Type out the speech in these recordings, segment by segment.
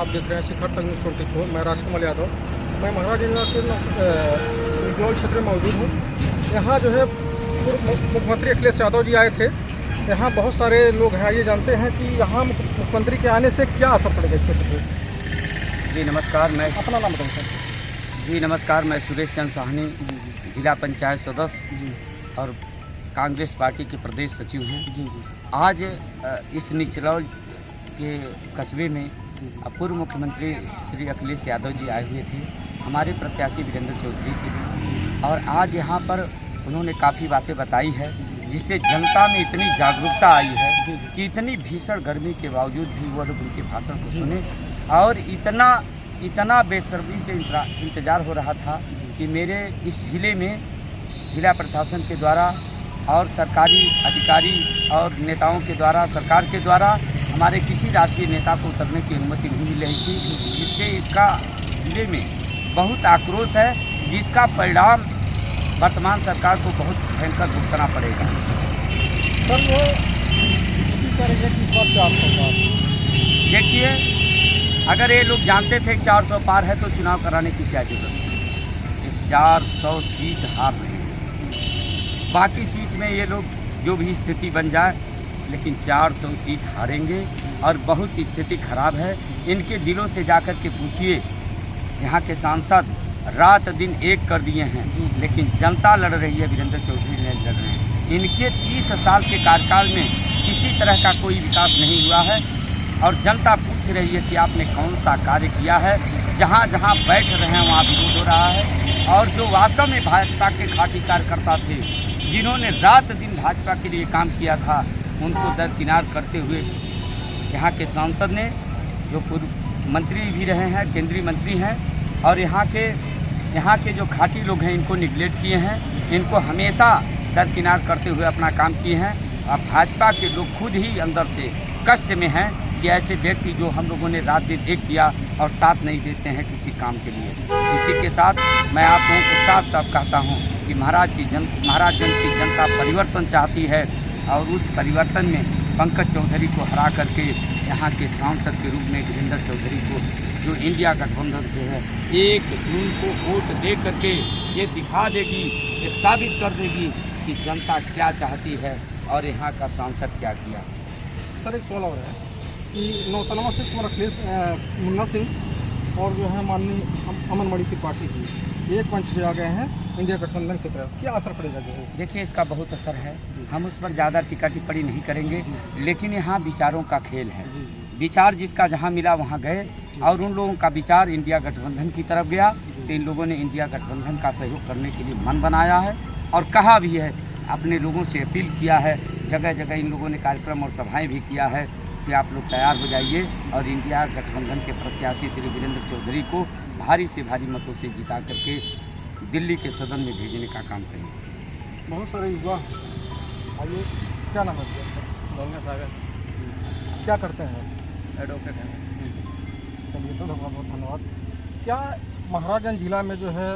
देख रहे हैं शिखर तक न्यूज़ 24। मैं राजकमल यादव, मैं महाराज जिला के निचलौल क्षेत्र में मौजूद हूँ। यहाँ जो है पूर्व मुख्यमंत्री अखिलेश यादव जी आए थे। यहाँ बहुत सारे लोग हैं, ये जानते हैं कि यहाँ मुख्यमंत्री के आने से क्या असर पड़ेगा इस क्षेत्र पर। जी नमस्कार, मैं अपना नाम बताइए सर। जी नमस्कार, मैं सुरेश चंद्र साहनी, जिला पंचायत सदस्य जी और कांग्रेस पार्टी के प्रदेश सचिव हैं। जी जी आज इस निचलौल के कस्बे में पूर्व मुख्यमंत्री श्री अखिलेश यादव जी आए हुए थे, हमारे प्रत्याशी वीरेंद्र चौधरी के। और आज यहाँ पर उन्होंने काफ़ी बातें बताई है, जिससे जनता में इतनी जागरूकता आई है कि इतनी भीषण गर्मी के बावजूद भी वो लोग उनके भाषण को सुने। और इतना बेसब्री से इंतज़ार हो रहा था कि मेरे इस ज़िले में जिला प्रशासन के द्वारा और सरकारी अधिकारी और नेताओं के द्वारा, सरकार के द्वारा हमारे किसी राष्ट्रीय नेता को उतरने की अनुमति नहीं मिल रही थी, जिससे इसका ज़िले में बहुत आक्रोश है, जिसका परिणाम वर्तमान सरकार को बहुत भयंकर भुगतना पड़ेगा। सर वो करेंगे कि इस बार 400 पार। देखिए, अगर ये लोग जानते थे 400 पार है तो चुनाव कराने की क्या जरूरत है। ये 400 सीट हार रहे हैं, बाकी सीट में ये लोग जो भी स्थिति बन जाए, लेकिन 400 सीट हारेंगे और बहुत स्थिति खराब है। इनके दिलों से जाकर के पूछिए, यहाँ के सांसद रात दिन एक कर दिए हैं, लेकिन जनता लड़ रही है, वीरेंद्र चौधरी नहीं लड़ रहे हैं। इनके 30 साल के कार्यकाल में किसी तरह का कोई विकास नहीं हुआ है और जनता पूछ रही है कि आपने कौन सा कार्य किया है। जहाँ जहाँ बैठ रहे हैं वहाँ विरोध हो रहा है। और जो वास्तव में भाजपा के खाटी कार्यकर्ता थे, जिन्होंने रात दिन भाजपा के लिए काम किया था, उनको दरकिनार करते हुए यहाँ के सांसद ने, जो पूर्व मंत्री भी रहे हैं, केंद्रीय मंत्री हैं, और यहाँ के जो खाटी लोग हैं, इनको निगलेक्ट किए हैं। इनको हमेशा दरकिनार करते हुए अपना काम किए हैं। अब भाजपा के लोग खुद ही अंदर से कष्ट में हैं कि ऐसे व्यक्ति जो हम लोगों ने रात दिन एक किया और साथ नहीं देते हैं किसी काम के लिए। इसी के साथ मैं आप लोगों को साफ साफ कहता हूँ कि महाराजगंज की जनता परिवर्तन चाहती है और उस परिवर्तन में पंकज चौधरी को हरा करके यहाँ के सांसद के रूप में वीरेंद्र चौधरी को, जो इंडिया गठबंधन से है, 1 जून को वोट दे करके ये दिखा देगी, ये साबित कर देगी कि जनता क्या चाहती है और यहाँ का सांसद क्या किया। सर एक सवाल और है कि नौतनवा से कुमार अखिलेश मुन्ना सिंह और जो है माननीय अमन मणि त्रिपाठी जी एक मंच पे आ गए हैं इंडिया गठबंधन की तरफ, क्या असर पड़ेगा? जो है देखिए, इसका बहुत असर है। हम उस पर ज़्यादा टीका टिप्पणी नहीं करेंगे, लेकिन यहाँ विचारों का खेल है। विचार जिसका जहाँ मिला वहाँ गए और उन लोगों का विचार इंडिया गठबंधन की तरफ गया, तो इन लोगों ने इंडिया गठबंधन का सहयोग करने के लिए मन बनाया है और कहा भी है, अपने लोगों से अपील किया है। जगह जगह इन लोगों ने कार्यक्रम और सभाएं भी किया है कि आप लोग तैयार हो जाइए और इंडिया गठबंधन के प्रत्याशी श्री वीरेंद्र चौधरी को भारी से भारी मतों से जिता करके दिल्ली के सदन में भेजने का काम करेंगे। बहुत सारे युवा आइए, क्या नाम है? गंगा सागर, क्या करते हैं? एडवोकेट हैं। चलिए, तो बहुत बहुत धन्यवाद। क्या महाराजगंज जिला में जो है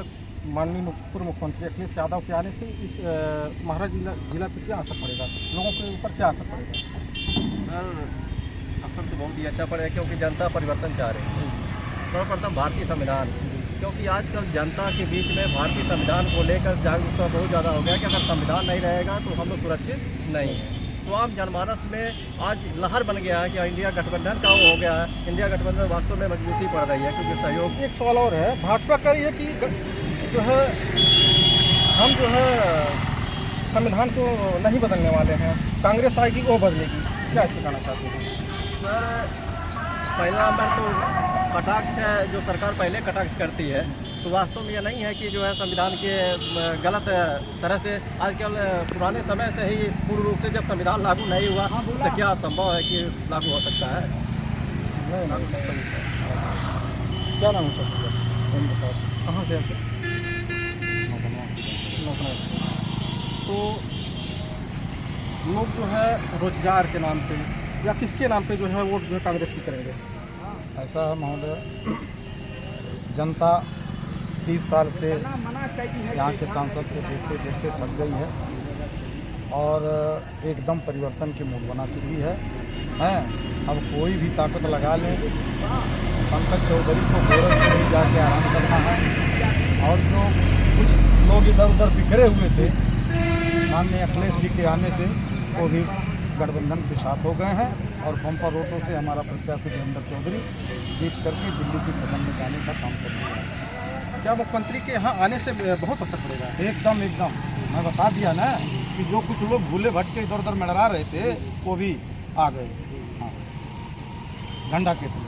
माननीय पूर्व मुख्यमंत्री अखिलेश यादव के आने से इस महाराज जिला पर क्या असर पड़ेगा, लोगों के ऊपर क्या असर पड़ेगा? सर असर तो बहुत ही अच्छा पड़ेगा, क्योंकि जनता परिवर्तन चाह रही है। सर्वप्रथम भारतीय संविधान, क्योंकि आजकल जनता के बीच में भारतीय संविधान को लेकर जागरूकता बहुत ज़्यादा हो गया कि अगर संविधान नहीं रहेगा तो हम लोग सुरक्षित नहीं हैं। तो आम जनमानस में आज लहर बन गया है कि इंडिया गठबंधन का वो हो गया है। इंडिया गठबंधन वास्तव में मजबूती पड़ रही है, क्योंकि सहयोग। एक सवाल और है, भाजपा का ये कि जो है हम जो है संविधान को नहीं बदलने वाले हैं, कांग्रेस आएगी वो बदलेगी, क्या इसको कहना चाहते हैं? सर पहला नंबर तो कटाक्ष है, जो सरकार पहले कटाक्ष करती है, तो वास्तव में ये नहीं है कि जो है संविधान के गलत तरह से आजकल पुराने समय से ही पूर्ण रूप से जब संविधान लागू नहीं हुआ तो क्या संभव है कि लागू हो सकता है? क्या नाम है सर? कहाँ से आते? तो लोग जो है रोजगार के नाम पे या किसके नाम पे जो है वोट जो है कांग्रेस की करेंगे? ऐसा है महोदय, जनता 30 साल से यहाँ के सांसद को देखते देखते थक गई है और एकदम परिवर्तन की मूड बना चुकी है। अब कोई भी ताकत लगा लें पंकज चौधरी को गोरखपुर में जाके आराम करना है। और जो कुछ लोग इधर उधर बिखरे हुए थे माननीय अखिलेश जी के आने से, वो भी गठबंधन के साथ हो गए हैं और बम्पर वोटों से हमारा प्रत्याशी देवेंद्र चौधरी जीत करके दिल्ली के सदन में जाने का काम कर रहे हैं। क्या मुख्यमंत्री के यहाँ आने से बहुत असर पड़ेगा? एकदम एकदम, मैं बता दिया ना कि जो कुछ लोग भूले भटके इधर उधर मंडरा रहे थे वो भी आ गए। हाँ, झंडा के थ्रू।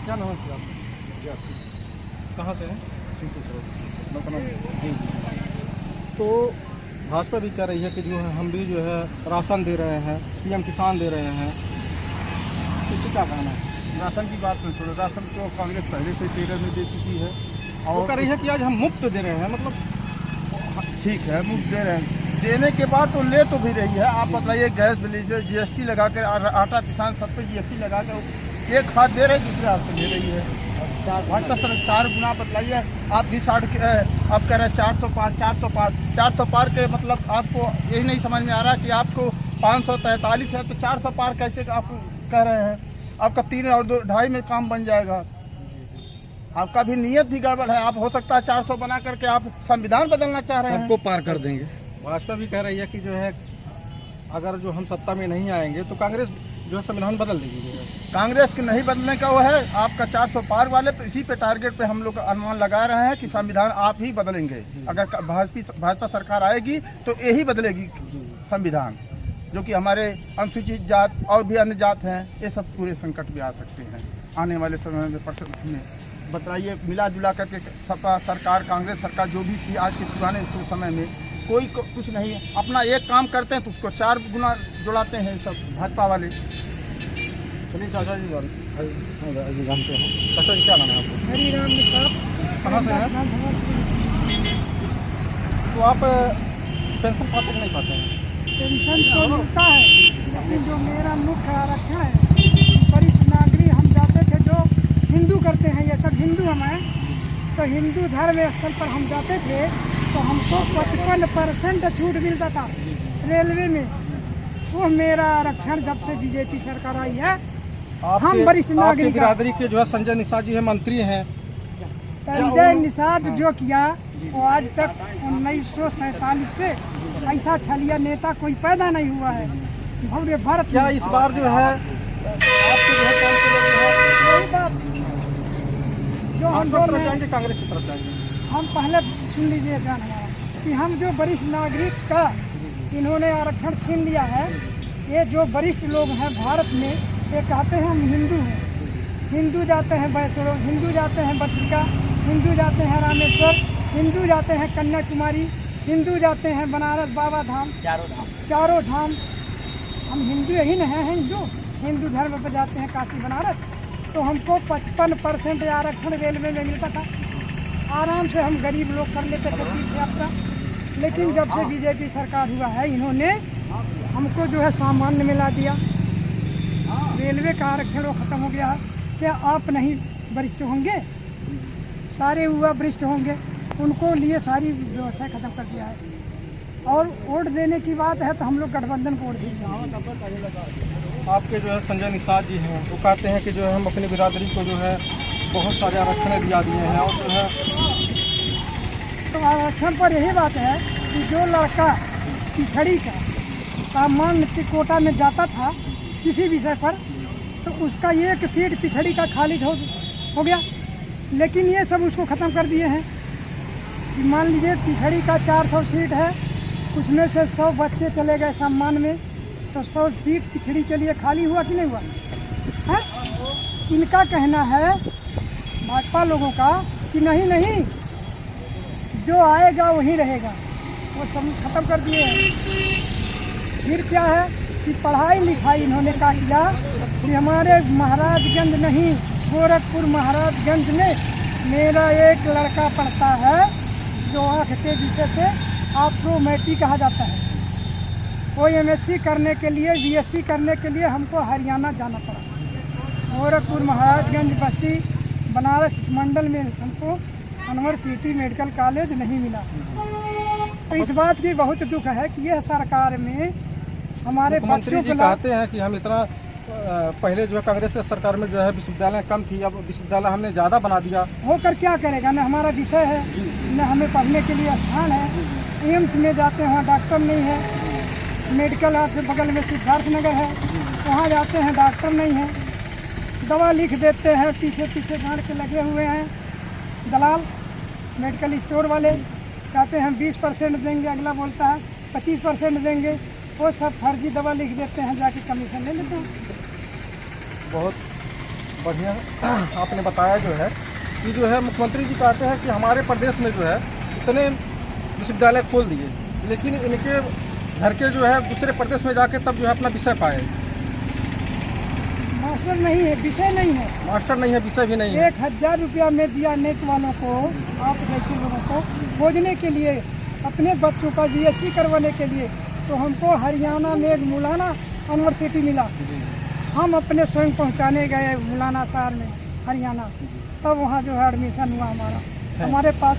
क्या नाम है आपका? कहाँ से हैं? जी जी। तो भाजपा भी कह रही है कि जो है हम भी जो है राशन दे रहे हैं, पीएम किसान दे रहे हैं, इससे क्या कहना है? राशन की बात नहीं छोड़ो, राशन तो कांग्रेस पहले से टेलर में दे चुकी है। और वो कह रही है कि आज हम मुफ्त दे रहे हैं, मतलब ठीक है, मुफ्त दे रहे हैं, देने के बाद तो ले तो भी रही है। आप बताइए, गैस बिल जीएसटी लगा कर, आटा किसान सब पे जीएसटी लगा कर एक हाथ दे रहे, दूसरे हाथ से ले रही है। भाजपा सरकार 4 गुना बतलाइए। आप भी आप कह रहे हैं 400 पार के, मतलब आपको यही नहीं समझ में आ रहा कि आपको 543 है तो 400 पार कैसे आप कह रहे हैं? आपका 3 और 2.5 में काम बन जाएगा। आपका भी नियत भी गड़बड़ है। आप हो सकता है 400 बना करके आप संविधान बदलना चाह रहे हैं। सबको पार कर देंगे। भाजपा भी कह रही है कि जो है अगर जो हम सत्ता में नहीं आएंगे तो कांग्रेस जो है संविधान बदल देगी। कांग्रेस के नहीं बदलने का वो है, आपका 400 पार वाले पे, इसी पे टारगेट पे हम लोग अनुमान लगा रहे हैं कि संविधान आप ही बदलेंगे। अगर भाजपा सरकार आएगी तो यही बदलेगी संविधान, जो कि हमारे अनुसूचित जात और भी अन्य जात हैं, ये सब पूरे संकट में आ सकते हैं आने वाले समय में। बताइए, मिला जुला करके सपा सरकार, कांग्रेस सरकार जो भी थी आज के पुराने समय में कोई कुछ नहीं है। अपना एक काम करते हैं तो उसको 4 गुना जुड़ाते हैं सब भाजपा वाले। चलिए चाचा जी जानते हैं। चाचा जी क्या नाम है आपको? हरी राम निसाब। कहाँ से हैं? तो आप पेंशन पाते कि नहीं पाते हैं? पेंशन तो मिलता है, लेकिन जो मेरा मुख्य आरक्षण है, वरिष्ठ नागरिक हम जाते थे जो हिंदू करते हैं, ये सब हिंदू हम हैं, तो हिंदू धर्म स्थल पर हम जाते थे तो हमको 55% छूट मिलता था रेलवे में। वो मेरा आरक्षण जब से बीजेपी सरकार आई है, हम वरिष्ठ नागरिक बिरादरी के जो है संजय निषाद जी है, मंत्री हैं। संजय निषाद जो किया वो आज तक 1947 से ऐसा छलिया नेता कोई पैदा नहीं हुआ है भव्य भारत। क्या इस बार जो है आपके जो है कौन से लोग यही बात जो हम बोल रहे हैं, जाएंगे कांग्रेस की तरफ जाएंगे? हम पहले सुन लीजिए ध्यान हमारा कि हम जो वरिष्ठ नागरिक का इन्होंने आरक्षण छीन लिया है, ये जो वरिष्ठ लोग हैं भारत में, ये कहते हैं हम हिंदू हैं। हिंदू जाते हैं वैष्णो, हिंदू जाते हैं बद्रिका, हिंदू जाते हैं रामेश्वर, हिंदू जाते हैं कन्याकुमारी, हिंदू जाते हैं बनारस बाबा धाम, चारों धाम। हम हिंदू ही नहीं हैं, हिंदू धर्म पर जाते हैं काशी बनारस। तो हमको 55% आरक्षण रेलवे में मिलता था, आराम से हम गरीब लोग कर लेते थे तीर्थ यात्रा। लेकिन जब से बीजेपी सरकार हुआ है, इन्होंने हमको जो है सामान्य मिला दिया, रेलवे का आरक्षण वो खत्म हो गया है। क्या आप नहीं वरिष्ठ होंगे? सारे युवा वरिष्ठ होंगे, उनको लिए सारी व्यवस्था खत्म कर दिया है। और वोट देने की बात है तो हम लोग गठबंधन को वोट देंगे। आपके जो है संजय निषाद जी हैं, वो कहते हैं कि जो है हम अपनी बिरादरी को जो है बहुत सारे आरक्षण दिया दिए हैं और जो है तो आरक्षण पर यही बात है कि जो लड़का पिछड़ी का सामान्य के कोटा में जाता था किसी विषय पर, तो उसका एक सीट पिछड़ी का खाली हो गया। लेकिन ये सब उसको ख़त्म कर दिए हैं कि मान लीजिए पिछड़ी का 400 सीट है, उसमें से 100 बच्चे चले गए सम्मान में, तो 100 सीट पिछड़ी के लिए खाली हुआ कि नहीं हुआ है? इनका कहना है भाजपा लोगों का कि नहीं, जो आएगा वही रहेगा, वो सब खत्म कर दिए हैं। फिर क्या है कि पढ़ाई लिखाई इन्होंने क्या किया कि हमारे महाराजगंज नहीं, गोरखपुर महाराजगंज में मेरा एक लड़का पढ़ता है जो आँख के विषय से ऑप्टोमेट्री कहा जाता है। वो MSc करने के लिए, BSc करने के लिए हमको हरियाणा जाना पड़ा। गोरखपुर महाराजगंज बस्ती बनारस इस मंडल में हमको यूनिवर्सिटी मेडिकल कॉलेज नहीं मिला। तो इस बात की बहुत दुख है कि यह सरकार में हमारे मुख्यमंत्री जी कहते हैं कि हम इतना पहले जो है कांग्रेस की सरकार में जो है विश्वविद्यालय कम थी, अब विश्वविद्यालय हमने ज़्यादा बना दिया। होकर क्या करेगा, न हमारा विषय है, न हमें पढ़ने के लिए स्थान है। एम्स में जाते हैं, वहाँ डॉक्टर नहीं है। मेडिकल आपके बगल में सिद्धार्थ नगर है, वहाँ जाते हैं, डॉक्टर नहीं है। दवा लिख देते हैं, पीछे पीछे गाड़ के लगे हुए हैं दलाल मेडिकल स्टोर वाले। कहते हैं 20% देंगे, अगला बोलता है 25% देंगे। वो सब फर्जी दवा लिख देते हैं, जाके कमीशन ले लेते हैं। बहुत बढ़िया आपने बताया जो है कि जो है मुख्यमंत्री जी कहते हैं कि हमारे प्रदेश में जो है इतने विश्वविद्यालय खोल दिए, लेकिन इनके घर के जो है दूसरे प्रदेश में जाके तब जो है अपना विषय पाए। मास्टर नहीं है, विषय नहीं है, मास्टर नहीं है, विषय भी नहीं है। 1000 रुपया में दिया नेट वालों को, आप जैसे लोगों को खोजने के लिए, अपने बच्चों का BSc करवाने के लिए। तो हमको हरियाणा में एक मौलाना यूनिवर्सिटी मिला, हम अपने स्वयं पहुंचाने गए मौलाना शहर में हरियाणा, तब वहाँ जो है एडमिशन हुआ हमारा। हमारे पास